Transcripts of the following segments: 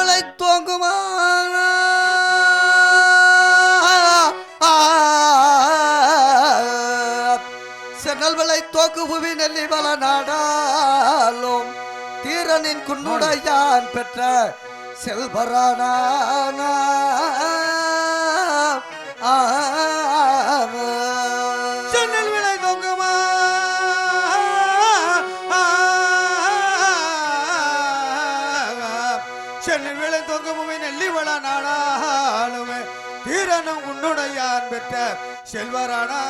விளை தோங்குமா சென்னல் விளை தோக்கு புவி நெல்லி வள நாடாலும் தீரனின் குன்னுடையான் பெற்ற செல்வரானா சென்னல் விளை தோங்குமா சென்னல் விளை தோங்குமே நெல்லி வள நாடாலுமே தீரனும் உன்னுடையான் பெற்ற செல்வரானா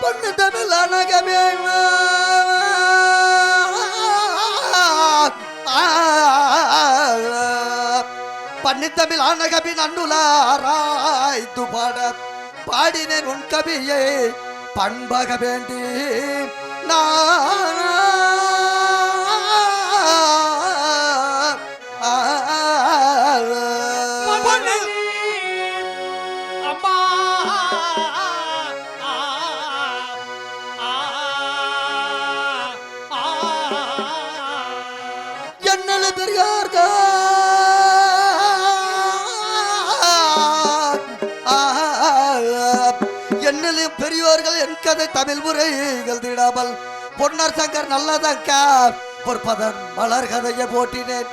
பொண்ணு தமிழ் அனகமே பன்னித்தமிழ் ஆனகபி நன்னுலாராய்த்து பாட பாடினேன் உன் கவியை பண்பக வேண்டி என்னல பெரியார்கள் என்னிலும் பெரியோர்கள் என் கதை தமிழ் முறைகள் திடாமல் பொன்னர் சங்கர் நல்லதங்க பொற்பதன் மலர் கதையை போட்டினேன்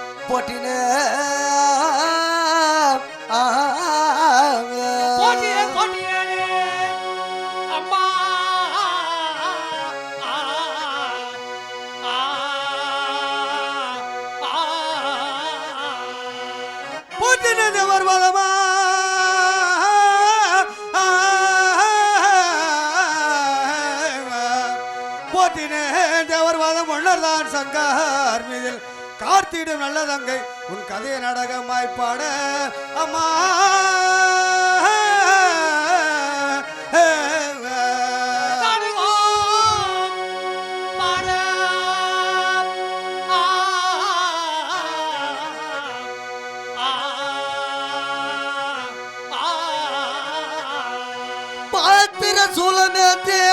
சங்கார் மீதில் கார்த்திடும் நல்லதங்கை உன் கதையை நாடகமாய் பாட அம்மா பாத்திர சூழமேத்திய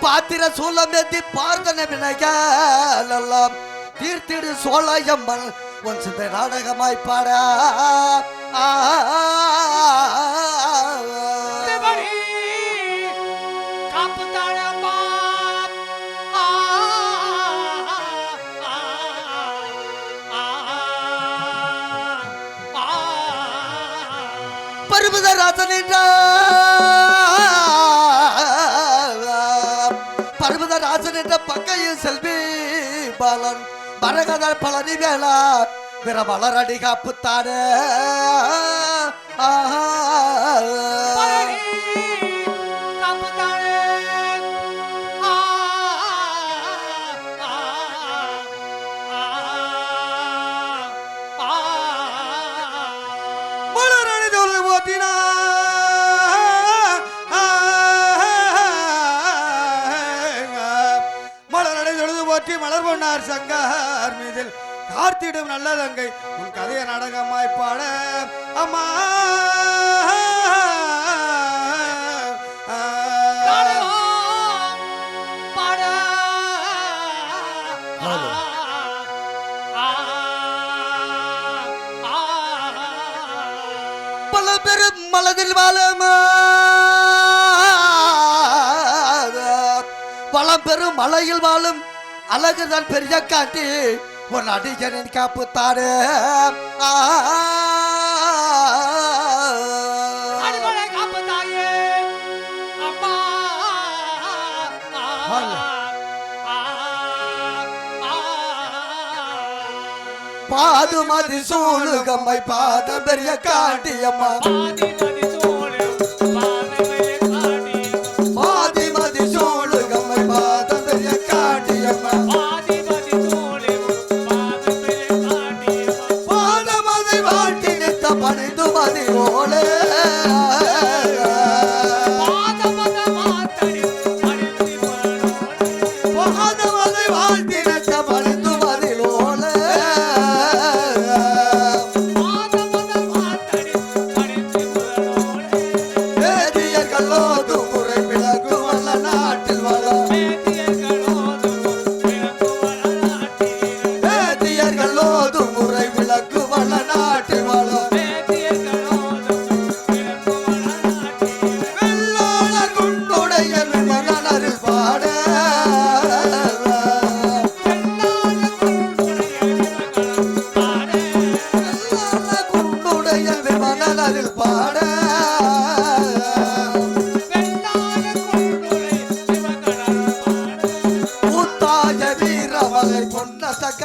பாத்திர சூழமேத்தி பார்த்தன வினைகளெல்லாம் தீர்த்திடு சோழயம்மன் உன் சிந்தை நாடகமாய் பாட பருவதராசன் என்ற பருவதராசன் என்ற பக்கையில் செல்வி பாலன் மரகதர் பழனி வேளா பிற மலரடி காப்புத்தானே மலர் பொன்னார் சங்கார் மீதில் கார்த்திடும் நல்லதங்கை உன் கதையை நாடகமாய் பாட அம்மா பல பெரும் மலதில் வாழமா பலம் பெரும் மலையில் வாழும் அழகுதான் பெரிய காட்டி உன் அடிஜனின் காப்புத்தானே பாதுமதி சூழுகம்மை பாத பெரிய காட்டியம்மா பாதிமதி சூழுகம்மை பாத பெரிய காட்டியம்மா பாதமதி வாட்டி நித்த பணிந்து மதி ஓலே பாதமதி வாட்டி நித்த பணிந்து மதி ஓலே வேதி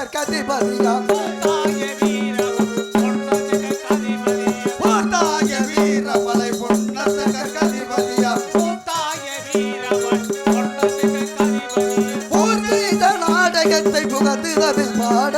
கதிபதியாம் வீரமலை பொன்னசகர் கதிபதியாம் பூர்வீக நாடகத்தை புகழ்ந்ததில் பாட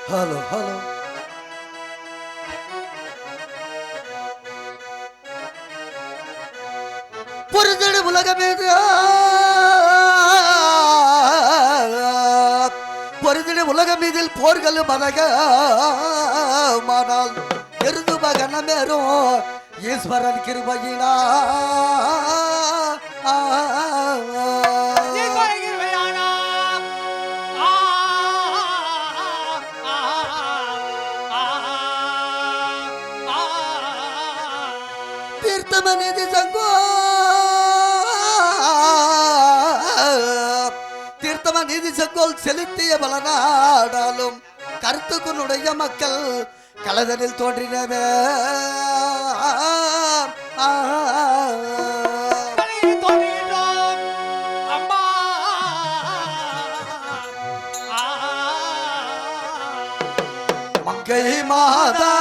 ஹலோ ஹலோ பொருதடு உலகமேது பொருதடு உலகமீதில் போர்களும் மனகமானால் எருது மகனமேறும் ஈஸ்வரன் கிருபையினா தீர்த்தமனிதி சங்கோ தீர்த்தமனிதி சங்கோல் செலுத்திய பலனாடாலும் கருத்துக்குனுடைய மக்கள் கலதனில் தோன்றினவே மங்கை மாதா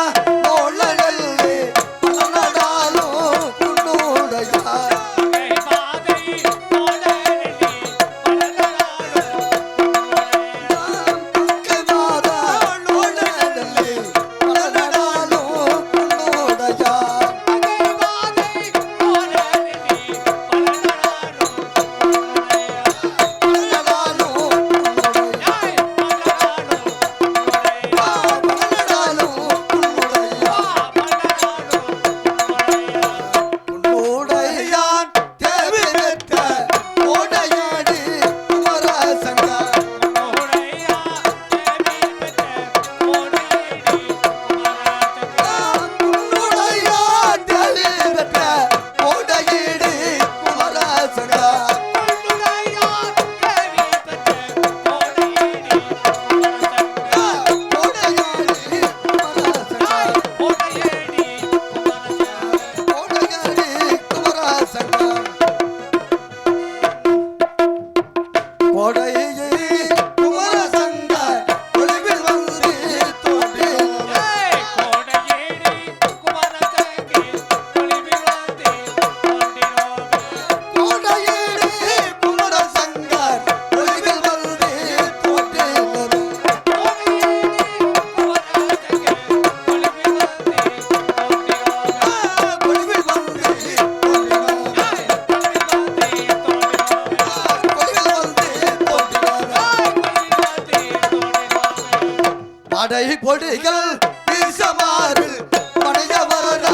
பொடிகள் வீசமாறு படைய வர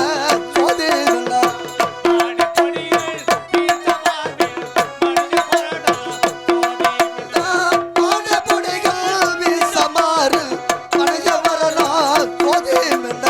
சோதேவன பொடிகள் வீசமாறு படைய வர சோதேவன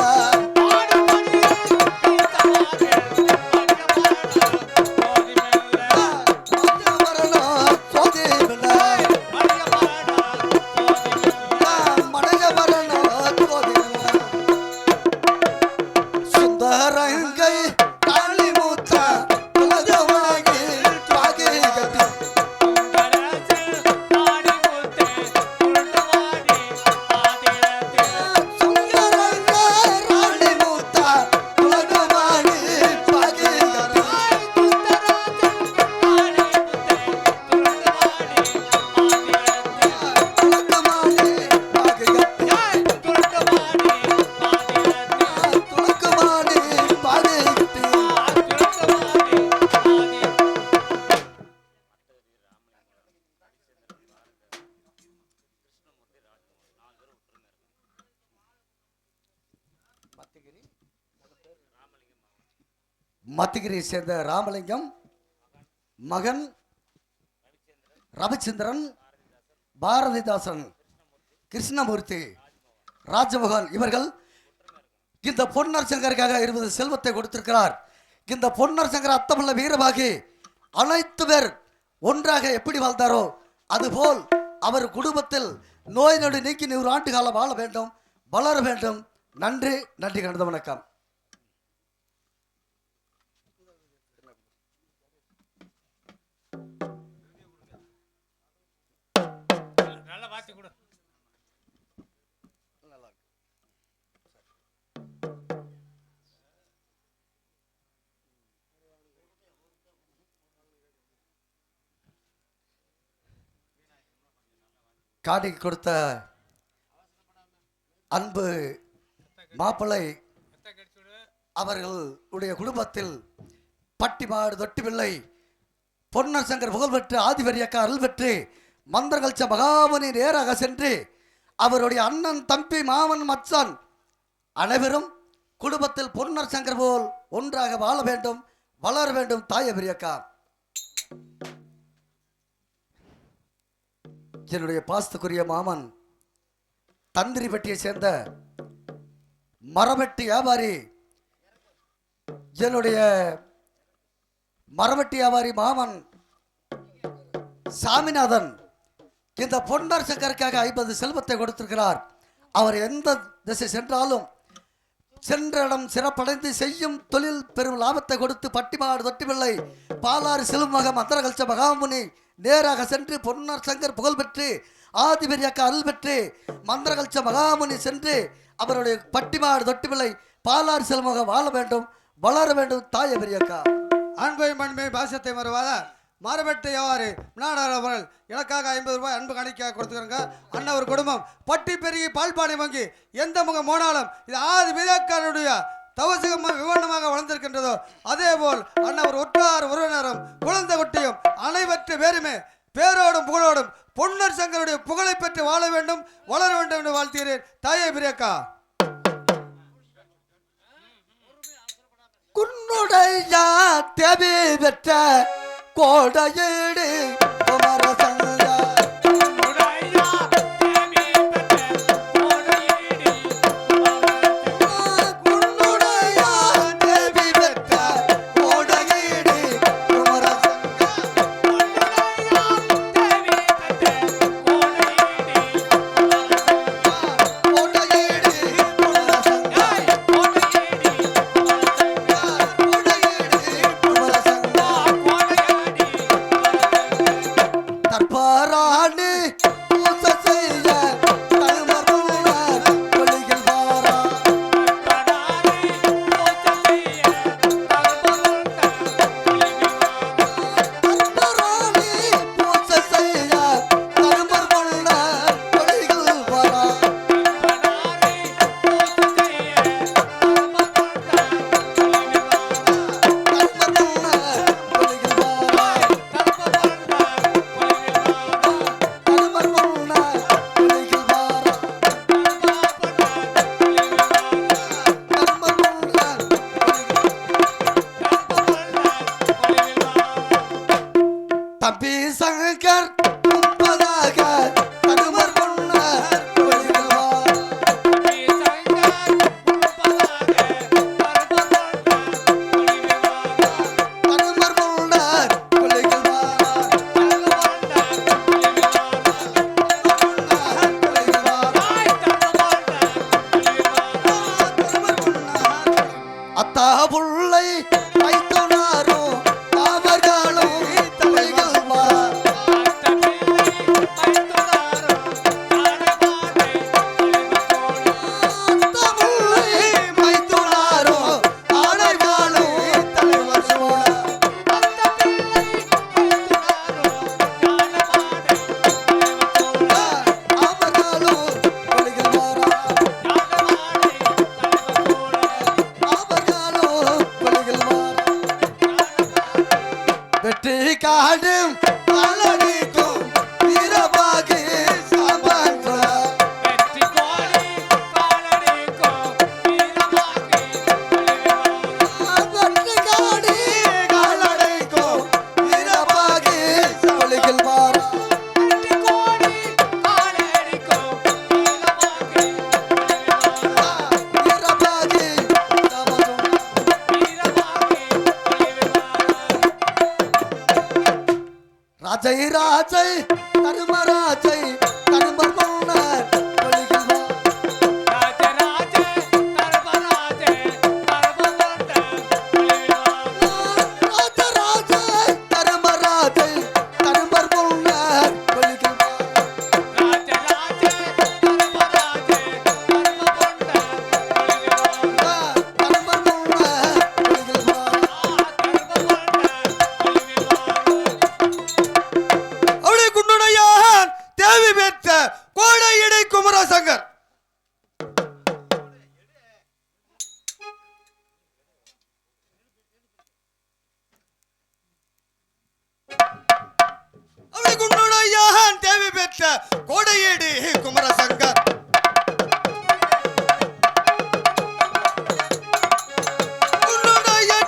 மத்திகிரியை சேர்ந்த ராமலிங்கம் மகன் ரவிச்சந்திரன், பாரதிதாசன், கிருஷ்ணமூர்த்தி, ராஜமோகன் இவர்கள் இந்த பொன்னர் சங்கருக்காக 20 செல்வத்தை கொடுத்திருக்கிறார். இந்த பொன்னர் சங்கர் அத்தமுள்ள வீரமாகி அனைத்து பேர் ஒன்றாக எப்படி வாழ்ந்தாரோ அதுபோல் அவர் குடும்பத்தில் நோய் நொடி நீக்கி 100 ஆண்டு காலம் வாழ வேண்டும், வளர வேண்டும். நன்றி, நன்றி, கலந்த வணக்கம். காடி கொடுத்த அன்பு மாப்பிள்ளை அவர்களுடைய குடும்பத்தில் பட்டிமாடு தொட்டிவில்லை பொன்னர் சங்கர் புகழ் பெற்று ஆதிபரியக்கா அருள் பெற்று மந்திரகல்ச்ச மகாமுனி நேராக சென்று அவருடைய அண்ணன், தம்பி, மாமன், மச்சான் அனைவரும் குடும்பத்தில் பொன்னர் சங்கர் போல் ஒன்றாக வாழ வேண்டும், வளர வேண்டும். தாய பெரியக்கா, என்னுடைய பாசத்துக்குரிய மாமன் தந்திரிப்பட்டியை சேர்ந்த மரவெட்டி வியாபாரி, என்னுடைய மரவெட்டி வியாபாரி மாமன் சாமிநாதன் இந்த பொன்னர் சங்கருக்காக 50 செல்வத்தை கொடுத்திருக்கிறார். அவர் எந்த திசை சென்றாலும் சென்ற இடம் சிறப்படைந்து செய்யும் தொழில் பெரும் லாபத்தை கொடுத்து பட்டிமாடு தொட்டிவில்லை பாலாறு செல்வமக மந்திரகல்ச்ச மகாமுனி நேராக சென்று பொன்னர் சங்கர் புகழ் பெற்று ஆதிபெரியக்கா அருள் பெற்று மந்திரகல்ச்ச மகாமுனி சென்று அவருடைய பட்டிமாடு தொட்டிவில்லை பாலாறு செல்வமக வாழ வேண்டும், வளர வேண்டும். தாய பெரியக்கா, அன்பை மண்மை பாசத்தை மறுவாத மாறுபட்டு எவ்வாறு அவர்கள் எனக்காக 50 ரூபாய் அன்பு காணிக்கையாக கொடுத்துக்கிறங்க. அண்ணன் ஒரு குடும்பம் பட்டி பெருகி பால்பானை வாங்கி எந்த முகம் போனாலும் இது ஆதி பெரியக்காரனுடைய தவசகமாக விவரணமாக வளர்ந்திருக்கின்றதோ அதேபோல் அண்ணன் ஒரு ஒற்றார் உறவினரும் குழந்தை குட்டியும் அனைவற்ற வேறுமே பேரோடும் புகழோடும் பொன்னர் சங்கருடைய புகழை பெற்று வாழ வேண்டும், வளர வேண்டும் என்று வாழ்த்துகிறேன். தாயே பிரியக்கா, குன்னுடைய தேவி பெற்ற கோடையீடு தம்பி சங்கர் அத்தா புள்ளை வைத்தோனாரும் அவர்களும் வெற்றி காடும் அழகிக்கும் வீரபாகி சாபான் வெற்றி கோடி காலடிக்கும் வீரபாகி ராஜை ராஜை தருமராஜை தருமர் மன்னர் கொள்கில்வார் குமரசங்கர் தேவி பெற்ற கோடையீடு குமரசங்கர்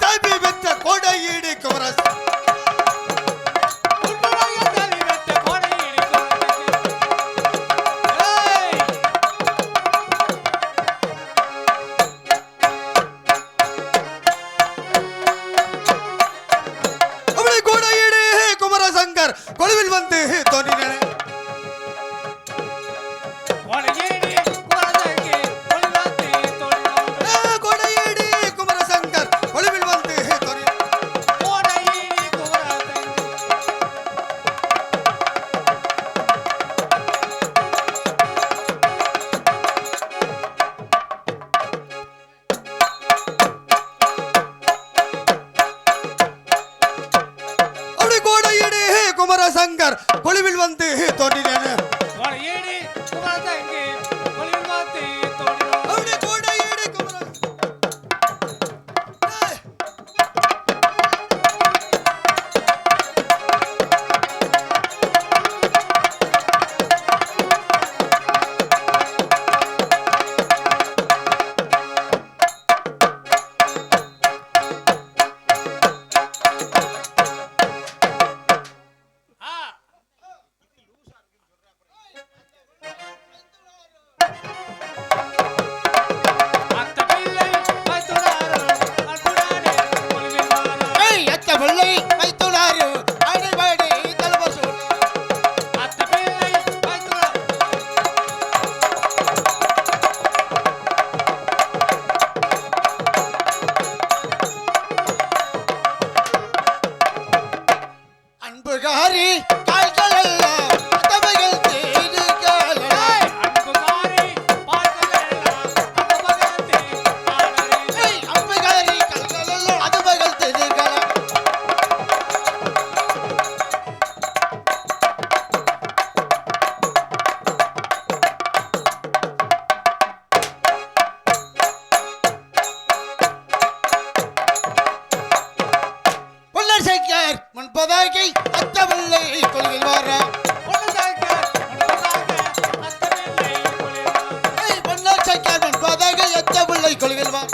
தேவி பெற்ற கோடையீடு குமரசங்கர் கொழுவில் வந்து தோன்றினார் கொடையேடி குமரசங்கர் கொழுவில் வந்து குமரசங்கர் கொழுவில் வந்து தோன்றினார் முன்பதாகை அத்தவில்லை கொள்கில் வார முன்பதாகை அத்தவில்லை கொள்கில் வார்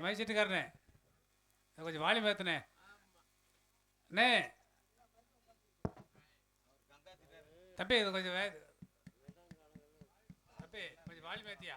மைசீட்டுக்காரனே கொஞ்சம் வாலியம் ஏத்துனே அண்ணே தம்பி இது கொஞ்சம் தம்பி கொஞ்சம் வாலி மேத்தியா